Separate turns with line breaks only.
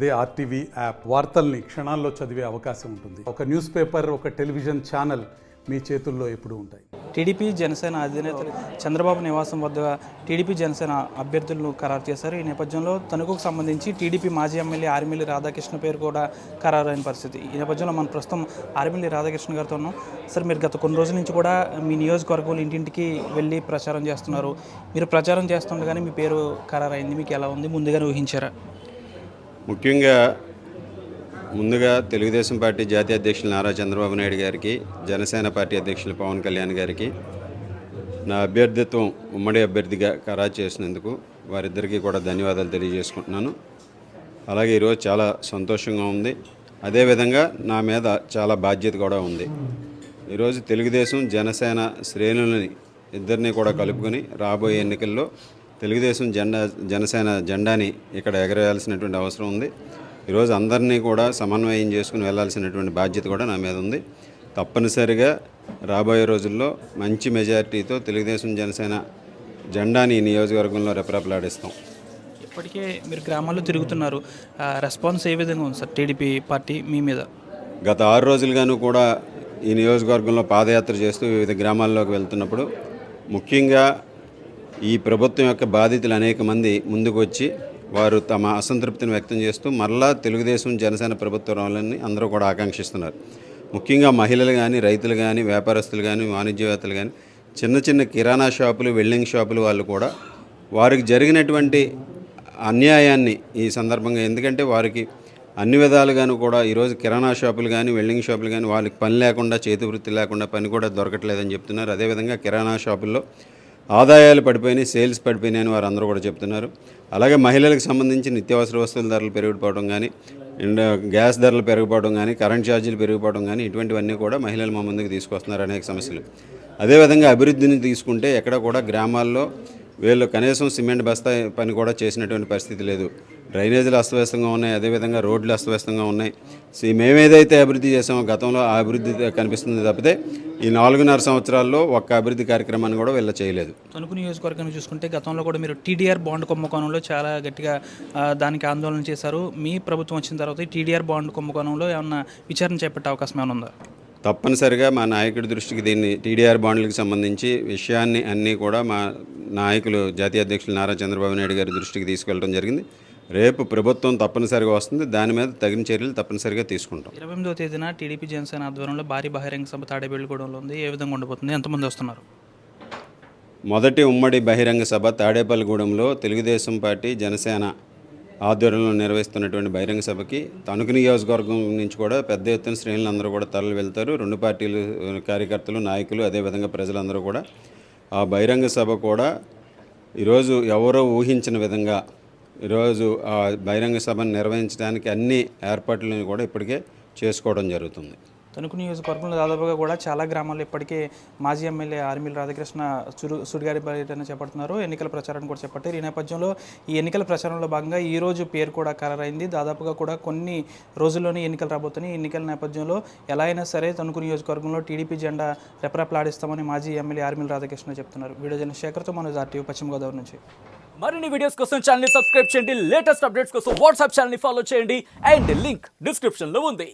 అదే RTV app వార్తల్ని క్షణాల్లో చదివే అవకాశం ఉంటుంది. ఒక న్యూస్ పేపర్, ఒక టెలివిజన్ ఛానల్ మీ చేతుల్లో ఎప్పుడూ ఉంటాయి.
టీడీపీ జనసేన అధినేతలు చంద్రబాబు నివాసం వద్ద టీడీపీ జనసేన అభ్యర్థులను ఖరారు చేశారు. ఈ నేపథ్యంలో తణుకుకు సంబంధించి టీడీపీ మాజీ ఎమ్మెల్యే ఆర్మిల్లి రాధాకృష్ణ పేరు కూడా ఖరారైన పరిస్థితి. ఈ నేపథ్యంలో మనం ప్రస్తుతం ఆర్మిల్లి రాధాకృష్ణ గారితో ఉన్నాం. సార్, మీరు గత కొన్ని రోజుల నుంచి కూడా మీ నియోజకవర్గంలో ఇంటింటికి వెళ్ళి ప్రచారం చేస్తున్నారు. మీరు ప్రచారం చేస్తుండగానే మీ పేరు ఖరారైంది. మీకు ఎలా ఉంది? ముందుగానే ఊహించారా?
ముందుగా తెలుగుదేశం పార్టీ జాతీయ అధ్యక్షులు నారా చంద్రబాబు నాయుడు గారికి, జనసేన పార్టీ అధ్యక్షులు పవన్ కళ్యాణ్ గారికి నా అభ్యర్థిత్వం ఉమ్మడి అభ్యర్థిగా ఖరారు చేసినందుకు వారిద్దరికీ కూడా ధన్యవాదాలు తెలియజేసుకుంటున్నాను. అలాగే ఈరోజు చాలా సంతోషంగా ఉంది. అదేవిధంగా నా మీద చాలా బాధ్యత కూడా ఉంది. ఈరోజు తెలుగుదేశం జనసేన శ్రేణులని ఇద్దరిని కూడా కలుపుకొని రాబోయే ఎన్నికల్లో తెలుగుదేశం జనసేన జెండాని ఇక్కడ ఎగరేయాల్సినటువంటి అవసరం ఉంది. ఈరోజు అందరినీ కూడా సమన్వయం చేసుకుని వెళ్లాల్సినటువంటి బాధ్యత కూడా నా మీద ఉంది. తప్పనిసరిగా రాబోయే రోజుల్లో మంచి మెజారిటీతో తెలుగుదేశం జనసేన జెండాని ఈ నియోజకవర్గంలో రెపరెపలాడిస్తాం.
ఇప్పటికే మీరు గ్రామాల్లో తిరుగుతున్నారు. రెస్పాన్స్ ఏ విధంగా ఉంది సార్ టీడీపీ పార్టీ మీ మీద?
గత 6 రోజులుగాను కూడా ఈ నియోజకవర్గంలో పాదయాత్ర చేస్తూ వివిధ గ్రామాల్లోకి వెళ్తున్నప్పుడు ముఖ్యంగా ఈ ప్రభుత్వం యొక్క బాధితులు అనేక మంది ముందుకు వచ్చి వారు తమ అసంతృప్తిని వ్యక్తం చేస్తూ మరలా తెలుగుదేశం జనసేన ప్రభుత్వం రావాలని అందరూ కూడా ఆకాంక్షిస్తున్నారు. ముఖ్యంగా మహిళలు కానీ, రైతులు కానీ, వ్యాపారస్తులు కానీ, వాణిజ్యవేత్తలు కానీ, చిన్న చిన్న కిరాణా షాపులు, వెల్డింగ్ షాపులు వాళ్ళు కూడా వారికి జరిగినటువంటి అన్యాయాన్ని ఈ సందర్భంగా, ఎందుకంటే వారికి అన్ని విధాలుగాను కూడా ఈరోజు కిరాణా షాపులు కానీ, వెల్డింగ్ షాపులు కానీ వాళ్ళకి పని లేకుండా, చేతి వృత్తి లేకుండా పని కూడా దొరకట్లేదని చెప్తున్నారు. అదేవిధంగా కిరాణా షాపుల్లో ఆదాయాలు పడిపోయినాయి, సేల్స్ పడిపోయినాయి అని వారు అందరూ కూడా చెప్తున్నారు. అలాగే మహిళలకు సంబంధించి నిత్యావసర వస్తువుల ధరలు పెరిగిపోవడం కానీ, గ్యాస్ ధరలు పెరిగిపోవడం కానీ, కరెంట్ ఛార్జీలు పెరిగిపోవడం కానీ, ఇటువంటివన్నీ కూడా మహిళలు మా ముందుకు తీసుకొస్తున్నారు అనేక సమస్యలు. అదేవిధంగా అభివృద్ధిని తీసుకుంటే ఎక్కడ కూడా గ్రామాల్లో వీళ్ళు కనీసం సిమెంట్ బస్తా పని కూడా చేసినటువంటి పరిస్థితి లేదు. డ్రైనేజీలు అస్తవ్యస్తంగా ఉన్నాయి, అదేవిధంగా రోడ్లు అస్తవ్యస్తంగా ఉన్నాయి. మేమేదైతే అభివృద్ధి చేసామో గతంలో ఆ అభివృద్ధి కనిపిస్తుంది తప్పితే ఈ 4.5 సంవత్సరాల్లో ఒక్క అభివృద్ధి కార్యక్రమాన్ని కూడా వీళ్ళ చేయలేదు.
తణుకు నియోజకవర్గాన్ని చూసుకుంటే గతంలో కూడా మీరు టీడీఆర్ బాండ్ కుంభకోణంలో చాలా గట్టిగా దానికి ఆందోళన చేశారు. మీ ప్రభుత్వం వచ్చిన తర్వాత టీడీఆర్ బాండ్ కుంభకోణంలో ఏమన్నా విచారణ చేపట్టే అవకాశం ఏమైనా ఉందా?
తప్పనిసరిగా మా నాయకుడి దృష్టికి దీన్ని టీడీఆర్ బాండ్లకు సంబంధించి విషయాన్ని అన్నీ కూడా మా నాయకులు జాతీయ అధ్యక్షులు నారా చంద్రబాబు నాయుడు గారి దృష్టికి తీసుకెళ్ళడం జరిగింది. రేపు ప్రభుత్వం తప్పనిసరిగా వస్తుంది, దాని మీద తగిన చర్యలు తప్పనిసరిగా తీసుకుంటాం.
28వ తేదీన టీడీపీ జనసేన ఆధ్వర్యంలో భారీ బహిరంగ సభ తాడేపల్లిగూడెంలో ఉంది. ఏ విధంగా ఉండబోతుంది? ఎంతమంది వస్తున్నారు?
మొదటి ఉమ్మడి బహిరంగ సభ తాడేపల్లిగూడెంలో తెలుగుదేశం పార్టీ జనసేన ఆధ్వర్యంలో నిర్వహిస్తున్నటువంటి బహిరంగ సభకి తణుకు నియోజకవర్గం నుంచి కూడా పెద్ద ఎత్తున శ్రేణులందరూ కూడా తరలి వెళ్తారు. 2 పార్టీలు కార్యకర్తలు, నాయకులు, అదేవిధంగా ప్రజలందరూ కూడా ఆ బహిరంగ సభ కూడా ఈరోజు ఎవరో ఊహించిన విధంగా ఈరోజు ఆ బహిరంగ సభను నిర్వహించడానికి అన్ని ఏర్పాట్లను కూడా ఇప్పటికే చేసుకోవడం జరుగుతుంది.
తణుకు నియోజకవర్గంలో దాదాపుగా కూడా చాలా గ్రామాల్లో ఇప్పటికే మాజీ ఎమ్మెల్యే ఆర్మిల్లి రాధాకృష్ణ సుడిగాలి పర్యటన చేపడుతున్నారు. ఎన్నికల ప్రచారాన్ని కూడా చేపట్టారు. ఈ నేపథ్యంలో ఈ ఎన్నికల ప్రచారంలో భాగంగా ఈరోజు పేరు కూడా ఖరారైంది. దాదాపుగా కూడా కొన్ని రోజుల్లోనే ఎన్నికలు రాబోతున్నాయి. ఎన్నికల నేపథ్యంలో ఎలా అయినా సరే తణుకు నియోజకవర్గంలో టీడీపీ జెండా రెపరెపలాడిస్తామని మాజీ ఎమ్మెల్యే ఆర్మిల్లి రాధాకృష్ణ చెప్తున్నారు. వీడియో జర్నలిస్ట్ శేఖర్తో మనోజ్, RTV పశ్చిమ గోదావరి నుంచి.
మరిన్ని వీడియోస్ కోసం ఛానల్ ని సబ్స్క్రైబ్ చేయండి. లేటెస్ట్ అప్డేట్స్ కోసం వాట్సాప్ ఛానల్ ని ఫాలో చేయండి. అండ్ లింక్ డిస్క్రిప్షన్ లో ఉంది.